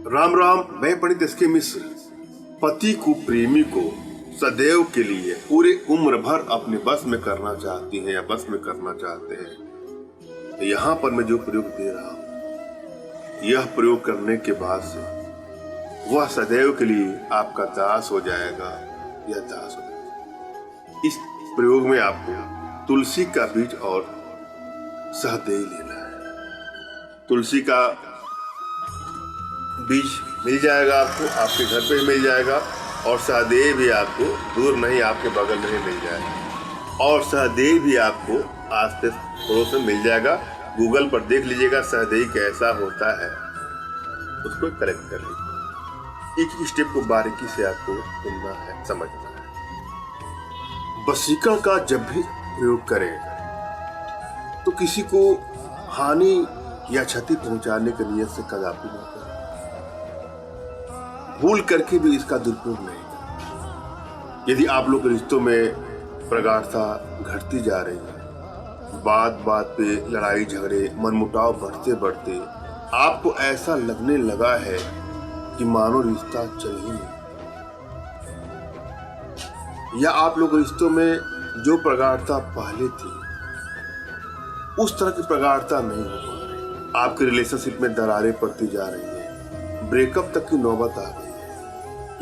राम राम। मैं पंडित एसके मिश्र। पति को, प्रेमी को सदैव के लिए पूरे उम्र भर अपने बस में करना चाहती हैं या बस में करना चाहते हैं। यहाँ पर मैं जो प्रयोग दे रहा हूँ, यह प्रयोग करने के बाद से वह सदैव के लिए आपका दास हो जाएगा या दास हो जाएगा। इस प्रयोग में आपको तुलसी का बीज और सहदेई लेना है। तुलसी का बीज मिल जाएगा आपको, आपके घर पे ही मिल जाएगा, और सहदेई भी आपको दूर नहीं, आपके बगल में ही मिल जाएगा। और सहदेई भी आपको आस पास पड़ोस में मिल जाएगा। गूगल पर देख लीजिएगा सहदेई कैसा होता है, उसको कलेक्ट कर लीजिए। एक एक स्टेप को बारीकी से आपको सुनना है, समझना है। वशीकरण का जब भी प्रयोग करें तो किसी को हानि या क्षति पहुंचाने की नियत से कदापि न करें। भूल करके भी इसका दुरुपयोग नहीं करें। यदि आप लोग रिश्तों में प्रगाढ़ता घटती जा रही है, बात बात पे लड़ाई झगड़े मनमुटाव बढ़ते बढ़ते आपको ऐसा लगने लगा है कि मानो रिश्ता चल ही नहीं, या आप लोग रिश्तों में जो प्रगाढ़ता पहले थी उस तरह की प्रगाढ़ता नहीं हो पा रही, आपके रिलेशनशिप में दरारें पड़ती जा रही है, ब्रेकअप तक की नौबत आ गई है,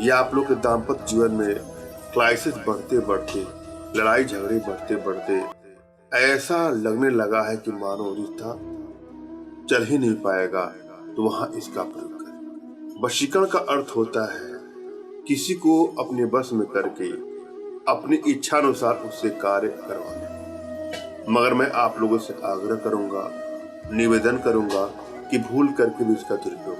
या आप लोग के दाम्पत्य जीवन में क्राइसिस बढ़ते बढ़ते, लड़ाई झगड़े बढ़ते बढ़ते ऐसा लगने लगा है कि मानो रिश्ता चल ही नहीं पाएगा, तो वहां इसका प्रयोग करें। वशीकरण का अर्थ होता है किसी को अपने बस में करके अपनी इच्छा अनुसार उससे कार्य करवाना। मगर मैं आप लोगों से आग्रह करूंगा, निवेदन करूंगा कि भूल करके भी इसका दुरुपयोग।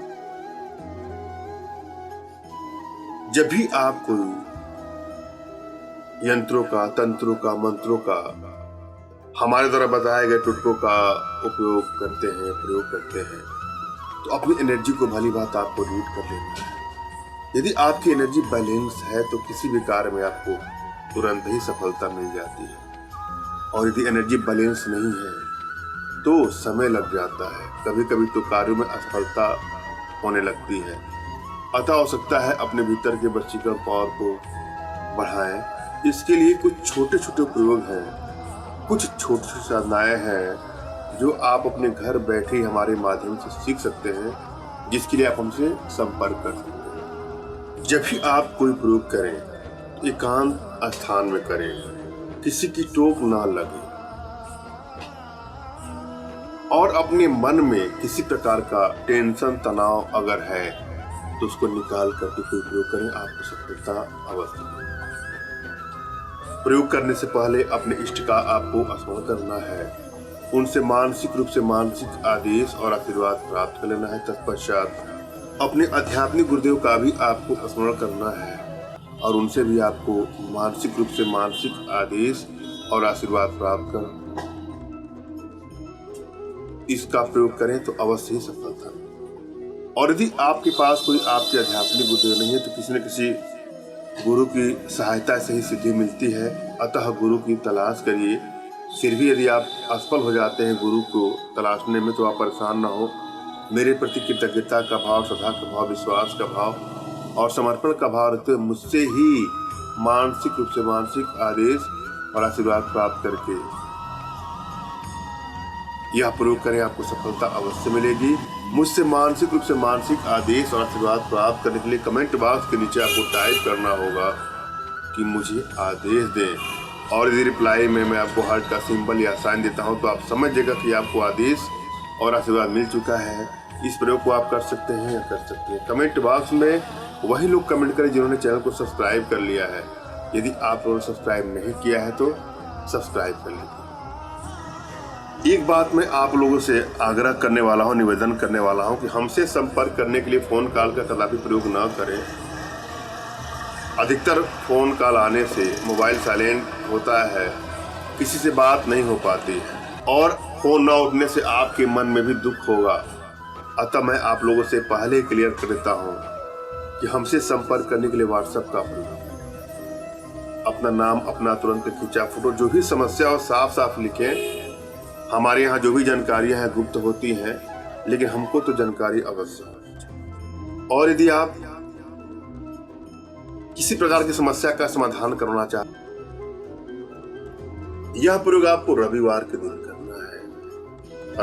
जब भी आप कोई यंत्रों का, तंत्रों का, मंत्रों का, हमारे द्वारा बताए गए टुटकों का उपयोग करते हैं, प्रयोग करते हैं, तो अपनी एनर्जी को भली बात आपको रीड कर लेना है। यदि आपकी एनर्जी बैलेंस है तो किसी भी कार्य में आपको तुरंत ही सफलता मिल जाती है, और यदि एनर्जी बैलेंस नहीं है तो समय लग जाता है, कभी कभी तो कार्यों में असफलता होने लगती है। अतः हो सकता है अपने भीतर के वशीकरण पावर को बढ़ाएं। इसके लिए कुछ छोटे छोटे प्रयोग हैं, कुछ छोटी छोटी साधनाएं हैं जो आप अपने घर बैठे हमारे माध्यम से सीख सकते हैं, जिसके लिए आप हमसे संपर्क कर सकते हैं। जब भी आप कोई प्रयोग करें एकांत स्थान में करें, किसी की टोक ना लगे, और अपने मन में किसी प्रकार का टेंशन तनाव अगर है तो उसको निकाल करके कोई प्रयोग करें, आपको सफलता अवश्य मिलेगी। प्रयोग करने से पहले अपने इष्ट का आपको स्मरण करना है, उनसे मानसिक रूप से मानसिक आदेश और आशीर्वाद प्राप्त कर लेना है। तत्पश्चात अपने आध्यात्मिक गुरुदेव का भी आपको स्मरण करना है, और उनसे भी आपको मानसिक रूप से मानसिक आदेश और आशीर्वाद प्राप्त कर इसका प्रयोग करें तो अवश्य ही सफलता। और यदि आपके पास कोई आपके आध्यात्मिक गुरुदेव नहीं है तो किसी न किसी गुरु की सहायता से ही सिद्धि मिलती है। अतः गुरु की तलाश करिए। फिर भी यदि आप असफल हो जाते हैं गुरु को तलाशने में, तो आप परेशान ना हो। मेरे प्रति कृतज्ञता का भाव, श्रद्धा का भाव, विश्वास का भाव और समर्पण का भाव रखते हुए मुझसे ही मानसिक रूप से मानसिक आदेश और आशीर्वाद प्राप्त करके यह प्रयोग करें, आपको सफलता अवश्य मिलेगी। मुझसे मानसिक रूप से मानसिक आदेश और आशीर्वाद प्राप्त करने के लिए कमेंट बॉक्स के नीचे आपको टाइप करना होगा कि मुझे आदेश दें, और यदि रिप्लाई में मैं आपको हार्ट का सिंबल या साइन देता हूं तो आप समझ जाएगा कि आपको आदेश और आशीर्वाद मिल चुका है। इस प्रयोग को आप कर सकते हैं या कर सकते हैं। कमेंट बॉक्स में वही लोग कमेंट करें जिन्होंने चैनल को सब्सक्राइब कर लिया है। यदि आप लोगों ने सब्सक्राइब नहीं किया है तो सब्सक्राइब कर लीजिए। एक बात मैं आप लोगों से आग्रह करने वाला हूं, निवेदन करने वाला हूं कि हमसे संपर्क करने के लिए फोन कॉल का कदापि प्रयोग न करें। अधिकतर फोन कॉल आने से मोबाइल साइलेंट होता है, किसी से बात नहीं हो पाती है, और फोन न उठने से आपके मन में भी दुख होगा। अतः मैं आप लोगों से पहले क्लियर कर देता हूं कि हमसे संपर्क करने के लिए व्हाट्सएप का प्रयोग, अपना नाम, अपना तुरंत खींचा फोटो, जो भी समस्या हो साफ साफ लिखें। हमारे यहाँ जो भी जानकारियां हैं गुप्त होती हैं, लेकिन हमको तो जानकारी अवश्य होनी चाहिए। और यदि आप किसी प्रकार की समस्या का समाधान करना चाहते, यह प्रयोग आपको रविवार के दिन करना है।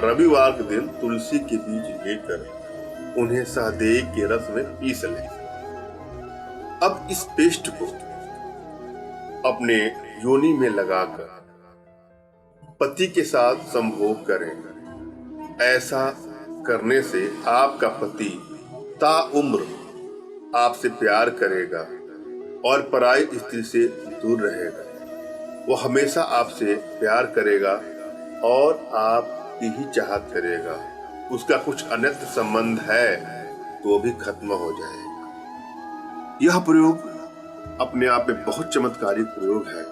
रविवार के दिन तुलसी के बीज लेकर उन्हें सहदेव के रस में पीस लें। अब इस पेस्ट को अपने योनि में लगाकर पति के साथ संभोग करें। ऐसा करने से आपका पति ताउम्र आपसे प्यार करेगा और पराई स्त्री से दूर रहेगा। वो हमेशा आपसे प्यार करेगा और आपकी ही चाहत करेगा। उसका कुछ अन्यत्र संबंध है तो भी खत्म हो जाएगा। यह प्रयोग अपने आप में बहुत चमत्कारिक प्रयोग है।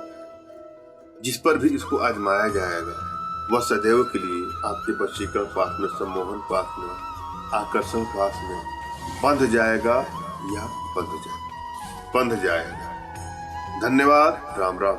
जिस पर भी इसको आजमाया जाएगा वह सदैव के लिए आपके वशीकरण पास में, सम्मोहन पास में, आकर्षण पास में बंध जाएगा या बंध जाएगा। धन्यवाद। राम राम।